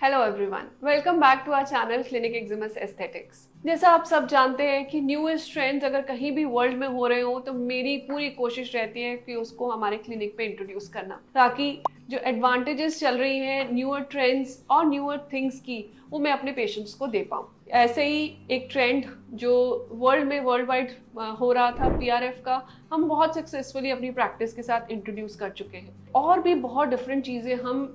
Hello everyone, welcome back to our channel clinic Eximus aesthetics. जैसा आप सब जानते हैं कि न्यूएस्ट ट्रेंड्स अगर कहीं भी वर्ल्ड में हो रहे हो तो मेरी पूरी कोशिश रहती है कि उसको हमारे क्लिनिक पे इंट्रोड्यूस करना, ताकि जो एडवांटेजेस चल रही हैं न्यूअर ट्रेंड्स और न्यूअर थिंग्स की, वो मैं अपने पेशेंट्स को दे पाऊँ। ऐसे ही एक ट्रेंड जो वर्ल्ड वाइड हो रहा था पीआरएफ का, हम बहुत सक्सेसफुली अपनी प्रैक्टिस के साथ इंट्रोड्यूस कर चुके हैं। और भी बहुत डिफरेंट चीज़ें हम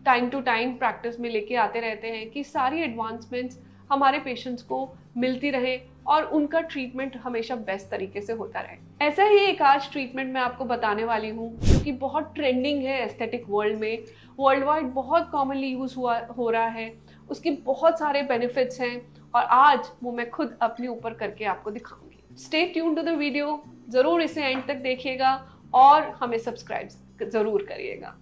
टाइम टू टाइम प्रैक्टिस में लेके आते रहते हैं कि सारी एडवांसमेंट्स हमारे पेशेंट्स को मिलती रहे और उनका ट्रीटमेंट हमेशा बेस्ट तरीके से होता रहे। ऐसा ही एक आज ट्रीटमेंट मैं आपको बताने वाली हूँ जो कि बहुत ट्रेंडिंग है एस्थेटिक वर्ल्ड में, वर्ल्ड वाइड बहुत कॉमनली यूज हो रहा है। उसकी बहुत सारे बेनिफिट्स हैं और आज वो मैं खुद अपने ऊपर करके आपको दिखाऊंगी। Stay tune to the video, ज़रूर इसे एंड तक देखिएगा और हमें सब्सक्राइब ज़रूर करिएगा।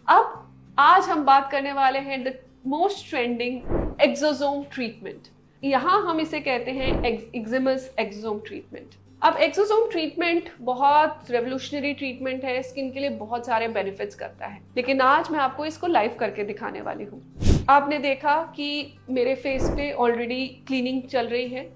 अब आज हम बात करने वाले हैं the most trending exosome treatment. यहाँ हम इसे कहते हैं एक्जिमस एक्सोसोम ट्रीटमेंट। अब एक्सोसोम ट्रीटमेंट बहुत रेवोल्यूशनरी ट्रीटमेंट है, स्किन के लिए बहुत सारे बेनिफिट्स करता है, लेकिन आज मैं आपको इसको लाइव करके दिखाने वाली हूँ। आपने देखा कि मेरे फेस पे ऑलरेडी क्लीनिंग चल रही है।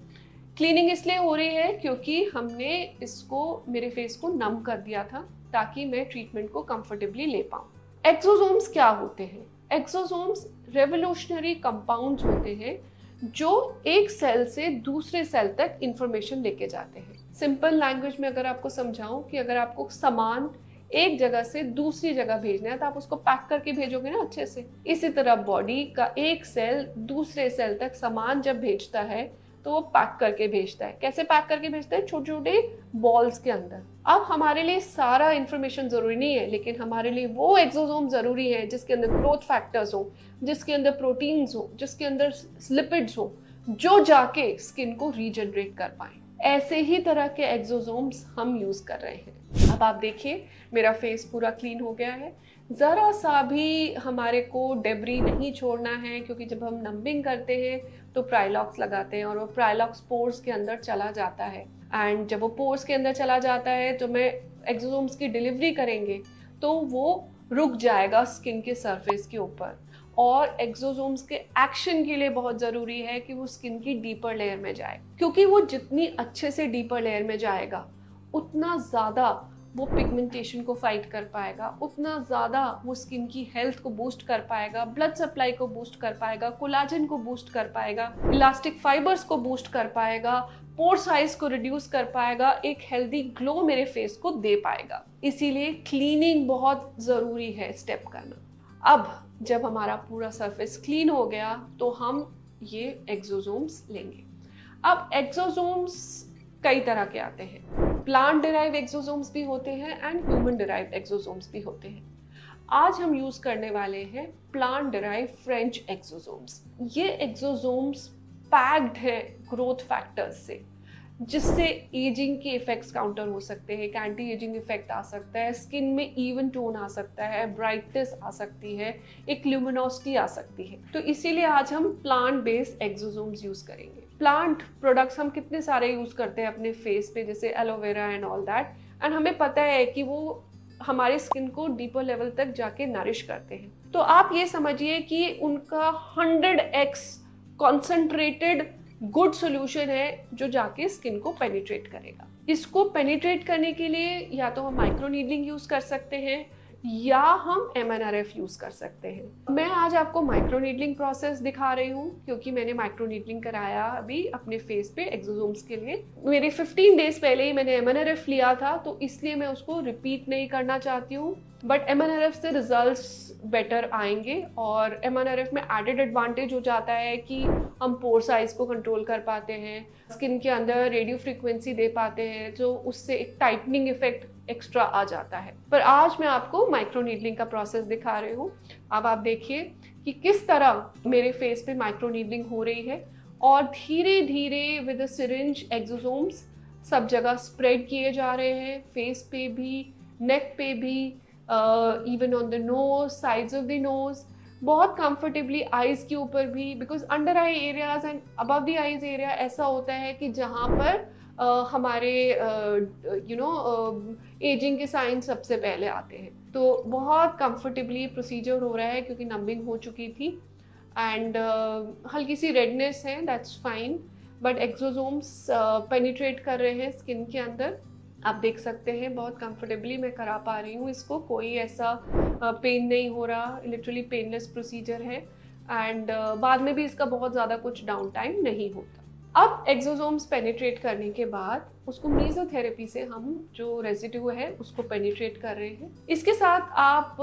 क्लीनिंग इसलिए हो रही है क्योंकि हमने इसको, मेरे फेस को नम कर दिया था ताकि मैं ट्रीटमेंट को कंफर्टेबली ले पाऊँ। एक्सोसोम्स क्या होते हैं? एक्सोसोम्स रेवोल्यूशनरी कंपाउंड्स होते हैं जो एक सेल से दूसरे सेल तक इंफॉर्मेशन लेके जाते हैं। सिंपल लैंग्वेज में अगर आपको समझाऊं कि अगर आपको सामान एक जगह से दूसरी जगह भेजना है तो आप उसको पैक करके भेजोगे ना अच्छे से। इसी तरह बॉडी का एक सेल दूसरे सेल तक सामान जब भेजता है तो वो पैक करके भेजता है। कैसे पैक करके भेजता है? छोटे छोटे बॉल्स के अंदर। अब हमारे लिए सारा इंफॉर्मेशन जरूरी नहीं है, लेकिन हमारे लिए वो एक्सोसोम जरूरी है जिसके अंदर ग्रोथ फैक्टर्स हो, जिसके अंदर प्रोटीन्स हो, जिसके अंदर लिपिड्स हो, जो जाके स्किन को रीजनरेट कर पाए। ऐसे ही तरह के एक्सोसोम्स हम यूज कर रहे हैं। अब आप देखिए मेरा फेस पूरा क्लीन हो गया है, ज़रा सा भी हमारे को डेब्री नहीं छोड़ना है, क्योंकि जब हम नंबिंग करते हैं तो प्राइलॉक्स लगाते हैं और वो प्राइलॉक्स पोर्स के अंदर चला जाता है। एंड जब वो पोर्स के अंदर चला जाता है तो मैं एक्सोसोम्स की डिलीवरी करेंगे तो वो रुक जाएगा स्किन के सरफेस के ऊपर। और एक्सोसोम्स के एक्शन के लिए बहुत ज़रूरी है कि वो स्किन की डीपर लेयर में जाए, क्योंकि वो जितनी अच्छे से डीपर लेयर में जाएगा उतना ज़्यादा वो पिगमेंटेशन को फाइट कर पाएगा, उतना ज़्यादा वो स्किन की हेल्थ को बूस्ट कर पाएगा, ब्लड सप्लाई को बूस्ट कर पाएगा, कोलाजन को बूस्ट कर पाएगा, इलास्टिक फाइबर्स को बूस्ट कर पाएगा, पोर साइज को रिड्यूस कर पाएगा, एक हेल्दी ग्लो मेरे फेस को दे पाएगा। इसीलिए क्लीनिंग बहुत ज़रूरी है स्टेप करना। अब जब हमारा पूरा सरफेस क्लीन हो गया तो हम ये एक्सोसोम्स लेंगे। अब एक्सोसोम्स कई तरह के आते हैं। प्लांट डिराइव एक्सोसोम्स भी होते हैं एंड ह्यूमन डिराइव एक्सोसोम्स भी होते हैं। आज हम यूज करने वाले हैं प्लांट डिराइव फ्रेंच एक्सोसोम्स। ये एक्सोसोम्स पैक्ड है ग्रोथ फैक्टर्स से, जिससे एजिंग के इफेक्ट्स काउंटर हो सकते हैं, एक एंटी एजिंग इफेक्ट आ सकता है, स्किन में इवन टोन आ सकता है, ब्राइटनेस आ सकती है, एक ल्यूमिनोसिटी आ सकती है। तो इसीलिए आज हम प्लांट बेस्ड एक्सोसोम्स यूज करेंगे। प्लांट प्रोडक्ट्स हम कितने सारे यूज करते हैं अपने फेस पे, जैसे aloe vera and all that, and हमें पता है कि वो हमारे स्किन को डीपर लेवल तक जाके नरिश करते हैं। तो आप ये समझिए कि उनका 100x कॉन्सेंट्रेटेड गुड सोल्यूशन है जो जाके स्किन को पेनिट्रेट करेगा। इसको पेनिट्रेट करने के लिए या तो हम माइक्रो नीडलिंग यूज कर सकते हैं या हम MNRF यूज कर सकते हैं। मैं आज आपको माइक्रो नीडलिंग प्रोसेस दिखा रही हूँ क्योंकि मैंने माइक्रो नीडलिंग कराया अभी अपने फेस पे एक्सोसोम्स के लिए। मेरे 15 डेज पहले ही मैंने MNRF लिया था, तो इसलिए मैं उसको रिपीट नहीं करना चाहती हूँ। बट MNRF से रिजल्ट्स बेटर आएंगे और MNRF में एडेड एडवांटेज हो जाता है कि हम पोर साइज को कंट्रोल कर पाते हैं, स्किन के अंदर रेडियो फ्रीक्वेंसी दे पाते हैं, जो उससे एक टाइटनिंग इफेक्ट एक्स्ट्रा आ जाता है। पर आज मैं आपको माइक्रो नीडलिंग का प्रोसेस दिखा रही हूँ। अब आप देखिए कि किस तरह मेरे फेस पे माइक्रो नीडलिंग हो रही है और धीरे धीरे विद अ सिरिंज एक्सोसोम्स सब जगह स्प्रेड किए जा रहे हैं, फेस पे भी, नेक पे भी, even on the nose, sides of the nose, बहुत कंफर्टेबली आईज के ऊपर भी, because under I areas and above the eyes area ऐसा होता है कि जहाँ पर हमारे एजिंग के साइंस सबसे पहले आते हैं। तो बहुत कंफर्टेबली प्रोसीजर हो रहा है क्योंकि नंबिंग हो चुकी थी एंड हल्की सी रेडनेस है, that's fine, but exosomes penetrate कर रहे हैं स्किन के अंदर। आप देख सकते हैं बहुत कंफर्टेबली मैं करा पा रही हूँ इसको, कोई ऐसा पेन नहीं हो रहा, लिटरली पेनलेस प्रोसीजर है एंड बाद में भी इसका बहुत ज़्यादा कुछ डाउन टाइम नहीं होता। अब एक्सोसोम्स पेनिट्रेट करने के बाद उसको मेसोथेरेपी से हम जो रेजिड्यू है उसको पेनिट्रेट कर रहे हैं। इसके साथ आप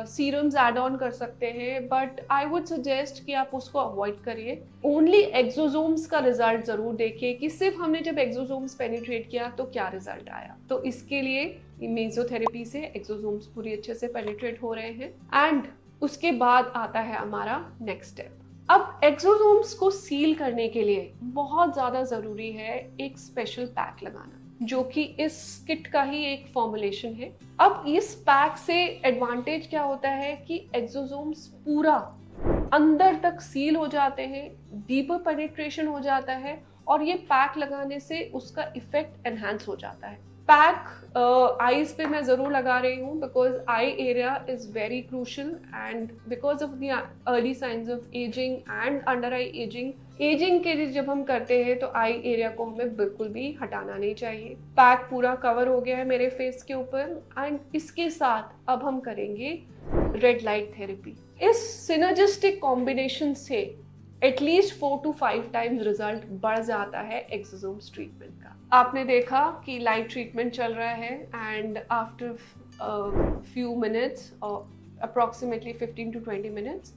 सीरम्स ऐड ऑन कर सकते हैं, बट आई वुड सजेस्ट कि आप उसको अवॉइड करिए। ओनली एक्सोसोम्स का रिजल्ट जरूर देखिए कि सिर्फ हमने जब एक्सोसोम्स पेनिट्रेट किया तो क्या रिजल्ट आया। तो इसके लिए मेसोथेरेपी से एक्सोसोम्स पूरी अच्छे से पेनिट्रेट हो रहे हैं एंड उसके बाद आता है हमारा नेक्स्ट स्टेप। अब एक्सोसोम्स को सील करने के लिए बहुत ज़्यादा ज़रूरी है एक स्पेशल पैक लगाना, जो कि इस किट का ही एक फॉर्मुलेशन है। अब इस पैक से एडवांटेज क्या होता है कि एक्सोसोम्स पूरा अंदर तक सील हो जाते हैं, डीपर पेनिट्रेशन हो जाता है और ये पैक लगाने से उसका इफेक्ट एनहांस हो जाता है। पैक आईज पे मैं ज़रूर लगा रही हूँ because eye area is very crucial and because of the early signs of ageing and under I ageing के लिए जब हम करते हैं तो आई एरिया को हमें बिल्कुल भी हटाना नहीं चाहिए। पैक पूरा कवर हो गया है मेरे फेस के ऊपर एंड इसके साथ अब हम करेंगे रेड लाइट थेरेपी। इस सिनर्जिस्टिक कॉम्बिनेशन से एटलीस्ट 4 to 5 टाइम्स रिजल्ट बढ़ जाता है एक्सोसोम्स ट्रीटमेंट का। आपने देखा कि लाइट ट्रीटमेंट चल रहा है and after few minutes approximately 15 to 20 minutes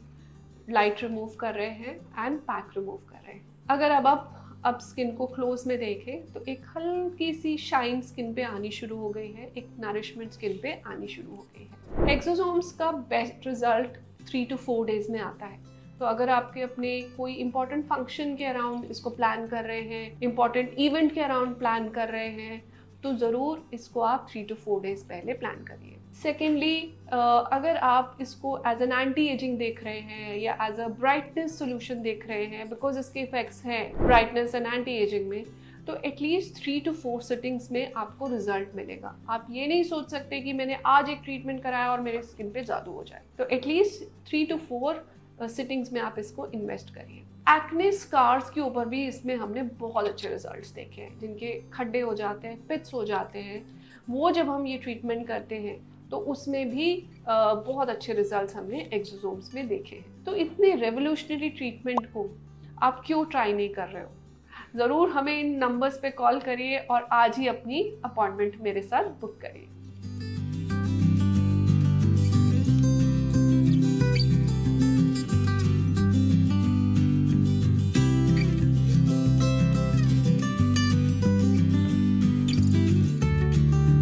light remove कर रहे हैं एंड पैक रिमूव कर रहे हैं। अगर अब स्किन को क्लोज में देखें तो एक हल्की सी शाइन स्किन पे आनी शुरू हो गई है, एक नरिशमेंट स्किन पे आनी शुरू हो गई है। एक्सोसोम्स का बेस्ट रिजल्ट 3 to 4 डेज में आता है। तो अगर आपके अपने कोई इंपॉर्टेंट फंक्शन के अराउंड इसको प्लान कर रहे हैं, इंपॉर्टेंट इवेंट के अराउंड प्लान कर रहे हैं, तो ज़रूर इसको आप 3 to 4 डेज पहले प्लान करिए। सेकेंडली, अगर आप इसको एज एन एंटी एजिंग देख रहे हैं या एज अ ब्राइटनेस सोल्यूशन देख रहे हैं, बिकॉज इसके इफेक्ट्स हैं ब्राइटनेस एंड एंटी एजिंग में, तो एटलीस्ट 3 to 4 सिटिंग्स में आपको रिजल्ट मिलेगा। आप ये नहीं सोच सकते कि मैंने आज एक ट्रीटमेंट कराया और मेरे स्किन पे जादू हो जाए। तो एटलीस्ट 3 to 4 सिटिंग्स में आप इसको इन्वेस्ट करिए। एक्ने स्कार्स के ऊपर भी इसमें हमने बहुत अच्छे रिजल्ट्स देखे हैं, जिनके खड्डे हो जाते हैं, पिट्स हो जाते हैं, वो जब हम ये ट्रीटमेंट करते हैं तो उसमें भी बहुत अच्छे रिजल्ट्स हमने एक्सोसोम्स में देखे हैं। तो इतने रेवोल्यूशनरी ट्रीटमेंट को आप क्यों ट्राई नहीं कर रहे हो? ज़रूर हमें इन नंबर्स पे कॉल करिए और आज ही अपनी अपॉइंटमेंट मेरे साथ बुक करिए।